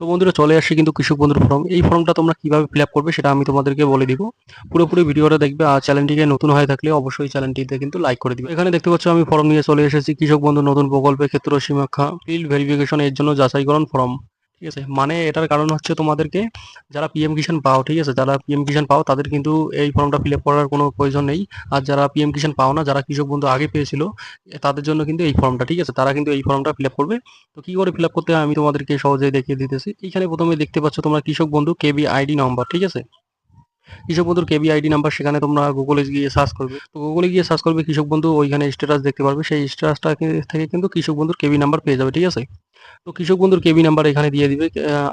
তো বন্ধুরা চলে আসছে কিন্তু কৃষক বন্ধুর ফর্ম। এই ফর্মটা তোমরা কিভাবে ফিল আপ করবে সেটা আমি তোমাদেরকে বলে দিব। পুরোপুরি ভিডিওটা দেখবে। আর চ্যানেলটিকে নতুন হয়ে থাকলে অবশ্যই চ্যানেলটিতে কিন্তু লাইক করে দিবে। এখানে দেখতে পাচ্ছ আমি ফর্ম নিয়ে চলে এসেছি, কৃষক বন্ধু নতুন প্রকল্পের ক্ষেত্র সীমাখ্যা ফিল্ড ভেরিফিকেশন এর জন্য যাচাইকরণ ফর্ম। ঠিক আছে, মানে এটার কারণ হচ্ছে তোমাদেরকে যারা পিএম কিষাণ পাও, ঠিক আছে, যারা পিএম কিষাণ পাও তাদের কিন্তু এই ফর্মটা ফিল আপ করার কোনো প্রয়োজন নেই। আর যারা পিএম কিষাণ পাও না, যারা কৃষক বন্ধু আগে পেয়েছিল, তাদের জন্য কিন্তু এই ফর্মটা, ঠিক আছে, তারা কিন্তু এই ফর্মটা ফিল আপ করবে। তো কি করে ফিল আপ করতে হয় আমি তোমাদেরকে সহজেই দেখিয়ে দিতেছি। এখানে প্রথমে দেখতে পাচ্ছ তোমরা কৃষক বন্ধু কেবি আইডি নাম্বার, ঠিক আছে, কৃষক বন্ধুর কেবি আইডি নাম্বার। সেখানে তোমরা গুগলে গিয়ে সার্চ করবে, তো গুগলে গিয়ে সার্চ করবে কৃষক বন্ধু, ওইখানে স্ট্যাটাস দেখতে পারবে, সেই স্ট্যাটাসটা থেকে কিন্তু কৃষক বন্ধুর কেবি নাম্বার পেয়ে যাবে, ঠিক আছে। তো কৃষক বন্ধুর কেবি নাম্বার এখানে দিয়ে দিবে,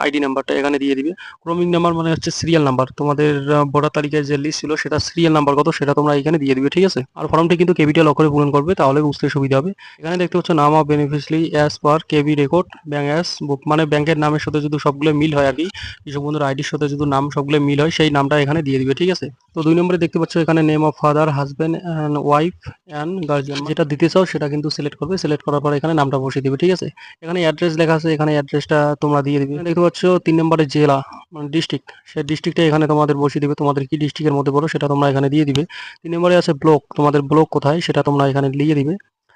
আইডি নাম্বারটা এখানে দিয়ে দিবে। ক্রমিক নাম্বার মানে হচ্ছে সিরিয়াল নাম্বার, তোমাদের ভোটার তালিকায় যে লিস্ট ছিল সেটা সিরিয়াল নাম্বার কত সেটা তোমরা এখানে দিয়ে দিবে, ঠিক আছে। আর ফর্মটি কিন্তু ক্যাপিটাল অক্ষরে পূরণ করবে, তাহলে বুঝতে সুবিধা হবে। এখানে দেখতে পাচ্ছ name of beneficiary as per KB record bank as book, মানে ব্যাংকের নামের সাথে যদি সবগুলো মিল হয় আর কি, কৃষক বন্ধুর আইডির সাথে যদি নাম সবগুলো মিল হয় সেই নামটা এখানে দিয়ে দিবে, ঠিক আছে। তো ২ নম্বরে দেখতে পাচ্ছ এখানে name of father, husband and wife and guardian, যেটা দিতে চাও সেটা কিন্তু সিলেক্ট করবে। সিলেক্ট করার পর এখানে নামটা বসিয়ে দিবে, ঠিক আছে। এখানে অ্যাড্রেস লেখা আছে, এখানে অ্যাড্রেসটা তোমরা দিয়ে দিবে। দেখতে পাচ্ছ ৩ নম্বরে জেলা মানে ডিস্ট্রিক্ট, সেই ডিস্ট্রিক্টটা এখানে তোমাদের বসিয়ে দিবে। তোমাদের কি ডিস্ট্রিক্টের মধ্যে পড়ো সেটা তোমরা এখানে দিয়ে দিবে। ৩ নম্বরে আছে ব্লক, তোমাদের ব্লক কোথায় সেটা তোমরা এখানে লিখে দিবে।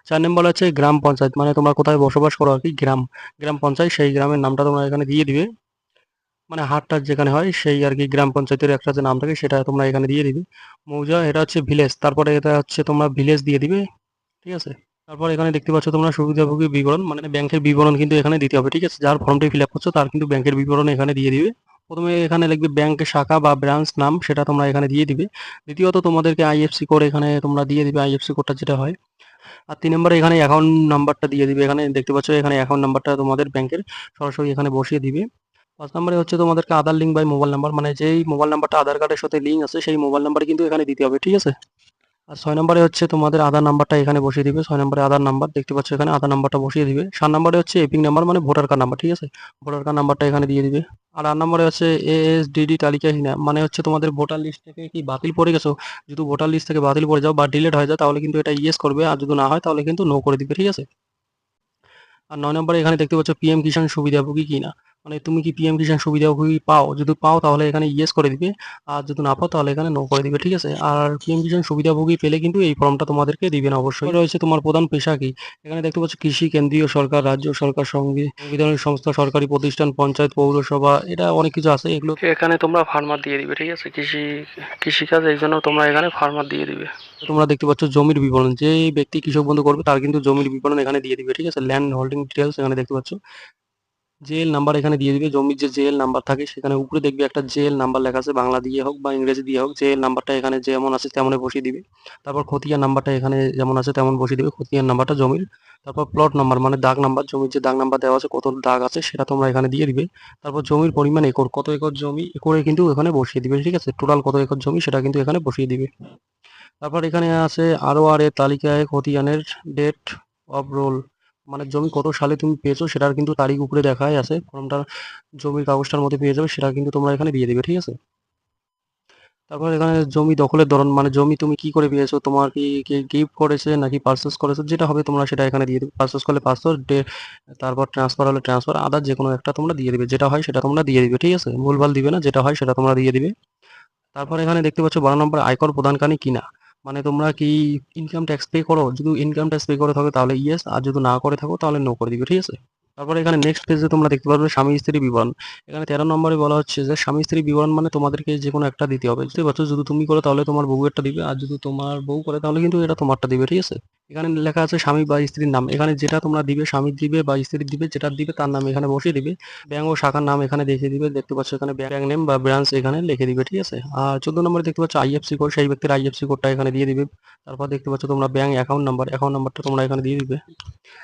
৪ নম্বরে আছে গ্রাম পঞ্চায়েত, মানে তোমরা কোথায় বসবাস করো আর কি, গ্রাম, গ্রাম পঞ্চায়েত, সেই গ্রামের নামটা তোমরা এখানে দিয়ে দিবে। মানে হাট-টাট যেখানে হয় সেই আরকি গ্রাম পঞ্চায়েতের একটা যে নাম থাকে সেটা তোমরা এখানে দিয়ে দিবে। মৌজা এটা হচ্ছে ভিলেজ, তারপরে এটা হচ্ছে তোমরা ভিলেজ দিয়ে দিবে, ঠিক আছে। তারপর এখানে দেখতে পাচ্ছ তোমরা সুবিধাভোগী বিবরণ, মানে ব্যাংকের বিবরণ কিন্তু এখানে দিতে হবে, ঠিক আছে। যার ফর্মটি ফিল আপ করছো তার কিন্তু ব্যাংকের বিবরণ এখানে দিয়ে দিবে। প্রথমে এখানে লিখবে ব্যাংকের শাখা বা ব্রাঞ্চ নাম, সেটা তোমরা এখানে দিয়ে দিবে। দ্বিতীয়ত তোমাদেরকে আইএফসি কোড এখানে তোমরা দিয়ে দিবে, আইএফসি কোডটা যেটা হয়। আর ৩ নম্বরে এখানে অ্যাকাউন্ট নাম্বারটা দিয়ে দিবে। এখানে দেখতে পাচ্ছ এখানে অ্যাকাউন্ট নাম্বারটা তোমাদের ব্যাংকের সরাসরি এখানে বসিয়ে দিবে। ৫ নম্বরে হচ্ছে তোমাদেরকে আধার লিঙ্ক বাই মোবাইল নাম্বার, মানে যেই মোবাইল নাম্বারটা আধার কার্ডের সাথে লিঙ্ক আছে সেই মোবাইল নাম্বার কিন্তু এখানে দিতে হবে, ঠিক আছে। আর ৬ নম্বরে হচ্ছে তোমাদের আধার নাম্বারটা এখানে বসিয়ে দিবে। ৬ নম্বরে আধার নাম্বার দেখতে পাচ্ছ, এখানে আধার নাম্বারটা বসিয়ে দিবে। ৭ নম্বরে হচ্ছে এপিক নাম্বার, মানে ভোটার কার্ড নাম্বার, ঠিক আছে। ভোটার কার্ড নাম্বারটা এখানে দিয়ে দিবে। আর ৮ নম্বরে হচ্ছে এএসডিডি তালিকাহীন, মানে হচ্ছে তোমাদের ভোটার লিস্ট থেকে কি বাতিল পড়ে গেছো। যদি ভোটার লিস্ট থেকে বাতিল পড়ে যাও বা ডিলিট হয়ে যায় তাহলে কিন্তু এটা ইয়েস করবে, আর যদি না হয় তাহলে কিন্তু নো করে দিবে, ঠিক আছে। আর ৯ নম্বরে এখানে দেখতে পাচ্ছ পিএম কিষাণ সুবিধাভোগী কিনা, মানে তুমি কি পিএম কিষাণ সুবিধাভোগী পাও, যদি পাও তাহলে এখানে ইয়েস করে দিবে, আর যদি না পাও তাহলে এখানে নো করে দিবে, ঠিক আছে। আর পিএম কিষাণ সুবিধাভোগী পেলে কিন্তু এই ফর্মটা তোমাদেরকে দিবে না অবশ্যই। রয়েছে তোমার প্রধান পেশা কি, এখানে দেখতে পাচ্ছ কৃষি, কেন্দ্রীয় সরকার, রাজ্য সরকার, সাংবিধানিক সংস্থা, সরকারি প্রতিষ্ঠান, পঞ্চায়েত, পৌরসভা, এটা অনেক কিছু আছে, এগুলো এখানে তোমরা ফার্মার দিয়ে দিবে, ঠিক আছে। কৃষিকাজ এই জন্য তোমরা এখানে ফার্মার দিয়ে দিবে। তোমরা দেখতে পাচ্ছ জমির বিবরণ, যে ব্যক্তি কৃষক বন্ধু করবে তার কিন্তু জমির বিবরণ এখানে দিয়ে দিবে, ঠিক আছে। ল্যান্ড হোল্ডিং ডিটেলস এখানে দেখতে পাচ্ছ। জেএল নাম্বার এখানে দিয়ে দিবে, জমির যে জেএল নাম্বার থাকে সেখানে উপরে দেখবে একটা জেএল নাম্বার লেখা আছে, বাংলা দিয়ে হোক বা ইংরেজি দিয়ে হোক, জেএল নাম্বারটা এখানে যেমন আছে তেমনই বসিয়ে দিবে। তারপর খতিয়ান নাম্বারটা এখানে যেমন আছে তেমন বসিয়ে দিবে, খতিয়ান নাম্বারটা জমির। তারপর প্লট নাম্বার মানে দাগ নাম্বার, জমির যে দাগ নাম্বার দেওয়া আছে কত দাগ আছে সেটা তোমরা এখানে দিয়ে দিবে। তারপর জমির পরিমাণ একর, কত একর জমি একরে কিন্তু এখানে বসিয়ে দিবে, ঠিক আছে। টোটাল কত একর জমি সেটা কিন্তু এখানে বসিয়ে দিবে। তারপর এখানে আছে ROR এর তালিকায় খতিয়ানের ডেট অফ রোল, মানে জমি কত সালে তুমি পেয়েছো সেটার কিন্তু তারিখ উপরে দেখাই আছে, ফর্মটা জমির কাগজটার মধ্যে পেয়ে যাবে, সেটা কিন্তু তোমরা এখানে দিয়ে দিবে, ঠিক আছে। তারপর এখানে জমি দখলের ধরন, মানে জমি তুমি কি করে পেয়েছো, তোমার কি গিফট করেছে নাকি পার্চেস করেছো, যেটা হবে তোমরা সেটা এখানে দিয়ে দিবে। পার্চেস করলে পার্চেস, তারপর ট্রান্সফার হলে ট্রান্সফার, আদার যে কোনো একটা তোমরা দিয়ে দিবে, যেটা হয় সেটা তোমরা দিয়ে দিবে, ঠিক আছে। ভুলভাল দিবে না, যেটা হয় সেটা তোমরা দিয়ে দিবে। তারপর এখানে দেখতে পাচ্ছ ১২ নম্বরে আয়কর প্রদানকারী কিনা, মানে তোমরা কি ইনকাম ট্যাক্স পে করো, যদি ইনকাম ট্যাক্স পে করে থাকো তাহলে ইয়েস, আর যদি না করে থাকো তাহলে নো করে দিবে, ঠিক আছে। তারপরে এখানে নেক্সট পেজে তোমরা দেখতে পারবে স্বামী স্ত্রী বিবরণ। এখানে ১৩ নম্বরে বলা হচ্ছে যে স্বামী স্ত্রী বিবরণ মানে তোমাদেরকে যে কোনো একটা দিতে হবে, বুঝতে পারছো। যদি তুমি করো তাহলে তোমার বউয়েরটা দিবে, আর যদি তোমার বউ করে তাহলে কিন্তু এটা তোমারটা দিবে, ঠিক আছে। এখানে লেখা আছে স্বামী বা স্ত্রীর নাম, এখানে যেটা তোমরা দিবে, স্বামীর দিবে বা স্ত্রীর দিবে, যেটা দিবে তার নাম এখানে বসিয়ে দিবে। ব্যাংক ও শাখার নাম এখানে দেখিয়ে দিবে, দেখতে পাচ্ছ এখানে ব্যাংক নেম বা ব্রাঞ্চ এখানে লিখে দিবে, ঠিক আছে। আর ১৪ নম্বরে দেখতে পাচ্ছ আইএফসি কোড, সেই ব্যক্তির আইএফসি কোডটা এখানে দিয়ে দিবে। তারপর দেখতে পাচ্ছ তোমরা ব্যাংক অ্যাকাউন্ট নাম্বার, অ্যাকাউন্ট নাম্বারটা তোমরা এখানে দিয়ে দিবে।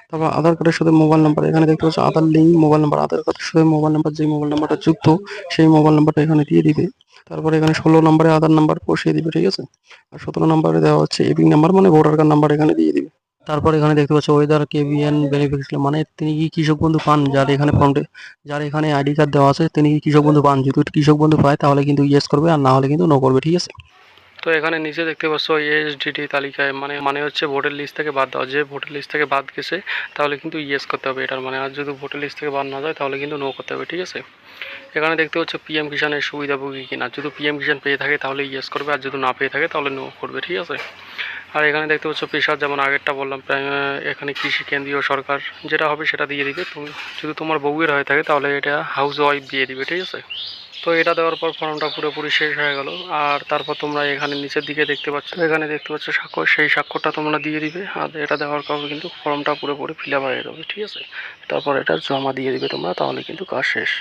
তারপর আধার কার্ডের সাথে মোবাইল নাম্বার, এখানে দেখতে পাচ্ছ আধার লিঙ্ক মোবাইল নাম্বার, আধার কার্ডের সাথে মোবাইল নাম্বার, যে মোবাইল নাম্বারটা যুক্ত সেই মোবাইল নাম্বারটা এখানে দিয়ে দিবে। তারপরে এখানে ১৬ নম্বরে আধার নাম্বার বসিয়ে দিবে, ঠিক আছে। আর ১৭ নম্বরে দেওয়া হচ্ছে এপিক নাম্বার, মানে ভোটার কার্ড নাম্বার এখানে দিয়ে দিবে। তারপর এখানে দেখতে পাচ্ছ ওয়েদার কেবিএন বেনিফিশিয়ারি, মানে তিনি কি কৃষক বন্ধু পান, যার এখানে ফর্মে, যার এখানে আইডি কার্ড দেওয়া আছে তিনি কি কৃষক বন্ধু পান, যদি কৃষক বন্ধু পায় তাহলে কিন্তু ইয়েস করবে, আর না হলে কিন্তু নো করবে, ঠিক আছে। তো এখানে নিচে দেখতে পাচ্ছ এএসডিডি তালিকায় মানে হচ্ছে ভোটার লিস্ট থেকে বাদ দেওয়া। যে ভোটার লিস্ট থেকে বাদ গেছে তাহলে কিন্তু ইয়েস করতে হবে এটার মানে, আর যদি ভোটার লিস্ট থেকে বাদ না যায় তাহলে কিন্তু নো করতে হবে, ঠিক আছে। এখানে দেখতে পাচ্ছ পিএম কিষানের সুবিধাভোগী কিনা, যদি পিএম কিষান পেয়ে থাকে তাহলে ইয়েস করবে, আর যদি না পেয়ে থাকে তাহলে নো করবে, ঠিক আছে। আর এখানে দেখতে পাচ্ছ পেশা, যেমন আগেরটা বললাম, এখানে কৃষি কেন্দ্রীয় সরকার যেটা হবে সেটা দিয়ে দিবে। তুমি যদি তোমার বউয়ের হয়ে থাকে তাহলে এটা হাউস ওয়াইফ দিয়ে দিবে, ঠিক আছে। তো এটা দেওয়ার পর ফর্মটা পুরোপুরি শেষ হয়ে গেল। আর তারপর তোমরা এখানে নিচের দিকে দেখতে পাচ্ছ, এখানে দেখতে পাচ্ছ স্বাক্ষর, সেই স্বাক্ষরটা তোমরা দিয়ে দিবে। আর এটা দেওয়ার পর কিন্তু ফর্মটা পুরোপুরি ফিল আপ হয়ে যাবে, ঠিক আছে। তারপর এটা জমা দিয়ে দিবে তোমরা, তাহলে কিন্তু কাজ শেষ।